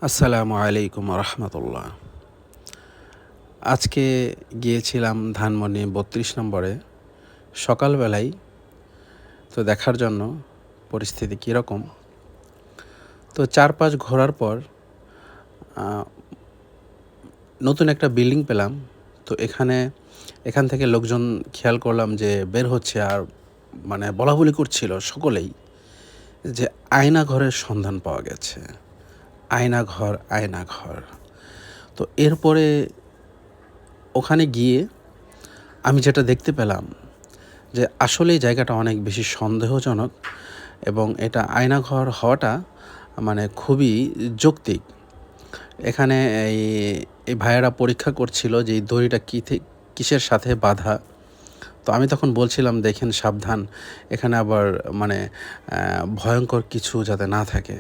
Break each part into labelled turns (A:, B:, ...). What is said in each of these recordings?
A: আসসালামু আলাইকুম রহমতুল্লাহ। আজকে গিয়েছিলাম ধানমন্ডি ৩২ নম্বরে সকালবেলায়, তো দেখার জন্য পরিস্থিতি কীরকম। তো চারপাশ ঘোরার পর নতুন একটা বিল্ডিং পেলাম। তো এখান থেকে লোকজন খেয়াল করলাম যে বের হচ্ছে, আর বলাবলি করছিল সকলেই যে আয়না ঘরের সন্ধান পাওয়া গেছে, আয়না ঘর, আয়না ঘর। তো এরপরে ওখানে গিয়ে আমি যেটা দেখতে পেলাম যে আসলেই জায়গাটা অনেক বেশি সন্দেহজনক, এবং এটা আয়নাঘর হওয়াটা খুবই যৌক্তিক। এখানে এই ভাইয়েরা পরীক্ষা করছিল যে এই দড়িটা কিসের সাথে বাঁধা। তো আমি তখন বলছিলাম, দেখেন সাবধান, এখানে আবার ভয়ঙ্কর কিছু যাতে না থাকে।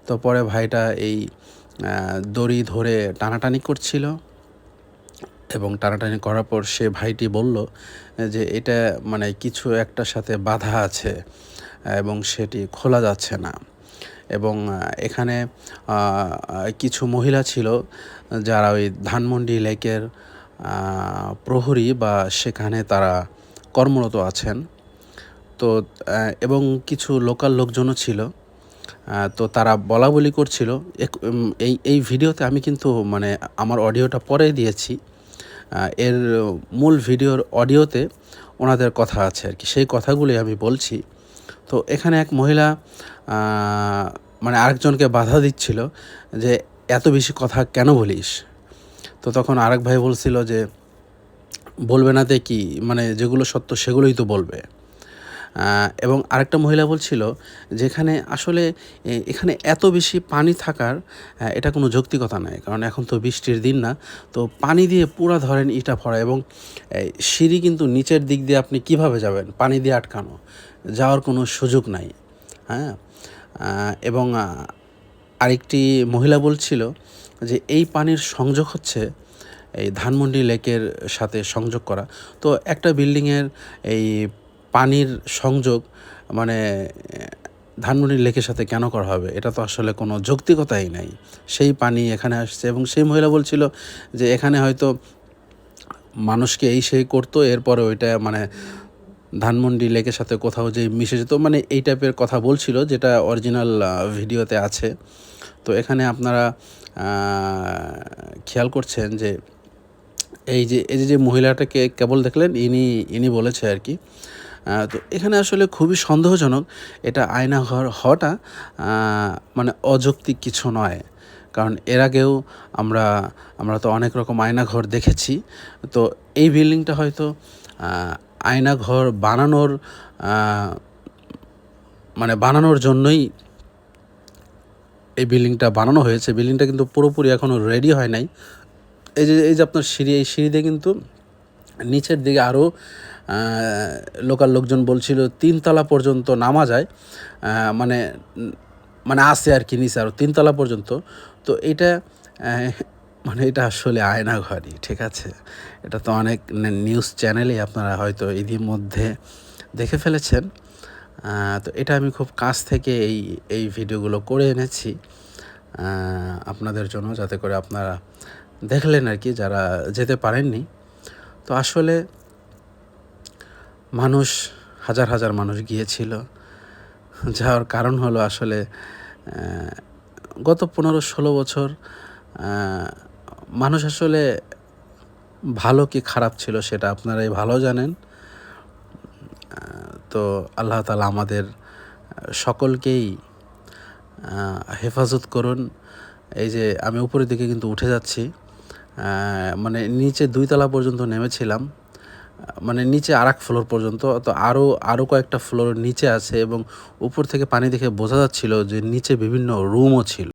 A: তো পরে ভাইটা এই দড়ি ধরে টানাটানি করছিল, এবং টানাটানি করার পর সে ভাইটি বলল যে এটা কিছু একটার সাথে বাঁধা আছে এবং সেটি খোলা যাচ্ছে না। এবং এখানে কিছু মহিলা ছিল যারা ওই ধানমন্ডি লেকের প্রহরী বা সেখানে তারা কর্মরত আছেন। তো এবং কিছু লোকাল লোকজনও ছিল। তো তারা বলাবলি করছিল। এই ভিডিওতে আমি কিন্তু আমার অডিওটা পরে দিয়েছি। এর মূল ভিডিওর অডিওতে ওনাদের কথা আছে আর কি, সেই কথাগুলি আমি বলছি। তো এখানে এক মহিলা আরেকজনকে বাধা দিচ্ছিল যে এত বেশি কথা কেন বলিস। তো তখন আরেক ভাই বলছিল যে বলবে না তে কি, যেগুলো সত্য সেগুলোই তো বলবে। এবং আরেকটা মহিলা বলছিল যেখানে আসলে এখানে এত বেশি পানি থাকার এটা কোনো যৌক্তিকতা নয়, কারণ এখন তো বৃষ্টির দিন না। তো পানি দিয়ে পুরা ধরেন ইটা ভরা, এবং সিঁড়ি কিন্তু নিচের দিক দিয়ে আপনি কিভাবে যাবেন, পানি দিয়ে আটকানো, যাওয়ার কোনো সুযোগ নাই। হ্যাঁ, এবং আরেকটি মহিলা বলছিল যে এই পানির সংযোগ হচ্ছে এই ধানমন্ডি লেকের সাথে সংযোগ করা। তো একটা বিল্ডিংয়ের এই পানির সংযোগ ধানমন্ডি লেকের সাথে কেন করা হবে, এটা তো আসলে কোনো যৌক্তিকতাই নাই। সেই পানি এখানে আসছে, এবং সেই মহিলা বলছিল যে এখানে হয়তো মানুষকে সেই করতো, এরপরে ওইটা ধানমন্ডি লেকের সাথে কোথাও যে মিশে যেত, এই টাইপের কথা বলছিল, যেটা অরিজিনাল ভিডিওতে আছে। তো এখানে আপনারা খেয়াল করছেন যে এই যে মহিলাটাকে কেবল দেখলেন, ইনি বলেছে আর কি। তো এখানে আসলে খুবই সন্দেহজনক এটা আয়নাঘর হওয়াটা, অযৌক্তিক কিছু নয়। কারণ এর আগেও আমরা তো অনেক রকম আয়নাঘর দেখেছি। তো এই বিল্ডিংটা হয়তো আয়নাঘর বানানোর জন্যই এই বিল্ডিংটা বানানো হয়েছে। বিল্ডিংটা কিন্তু পুরোপুরি এখনও রেডি হয় নাই। এই যে আপনার সিঁড়ি, এই সিঁড়িতে কিন্তু নিচের দিকে আরও লোকাল লোকজন বলছিল 3 তলা পর্যন্ত নামা যায়, আসে আর কি, নিচে আরও 3 তলা পর্যন্ত। তো এটা এটা আসলে আয়নাঘরই, ঠিক আছে। এটা তো অনেক নিউজ চ্যানেলে আপনারা হয়তো ইতিমধ্যে দেখে ফেলেছেন। তো এটা আমি খুব কাছ থেকে এই ভিডিওগুলো করে এনেছি আপনাদের জন্য, যাতে করে আপনারা দেখলেন আর কি, যারা যেতে পারেননি। তো আসলে হাজার হাজার মানুষ গিয়েছিল। যাওয়ার কারণ হলো আসলে গত 15-16 বছর মানুষ আসলে ভালো কি খারাপ ছিল সেটা আপনারাই ভালো জানেন। তো আল্লাহ তাআলা আমাদের সকলকেই হেফাজত করুন। এই যে আমি উপরের দিকে কিন্তু উঠে যাচ্ছি, নিচে 2 তলা পর্যন্ত নেমেছিলাম, নিচে আরেক ফ্লোর পর্যন্ত। তো আরও কয়েকটা ফ্লোর নিচে আছে, এবং উপর থেকে পানি দেখে বোঝা যাচ্ছিল যে নিচে বিভিন্ন রুমও ছিল।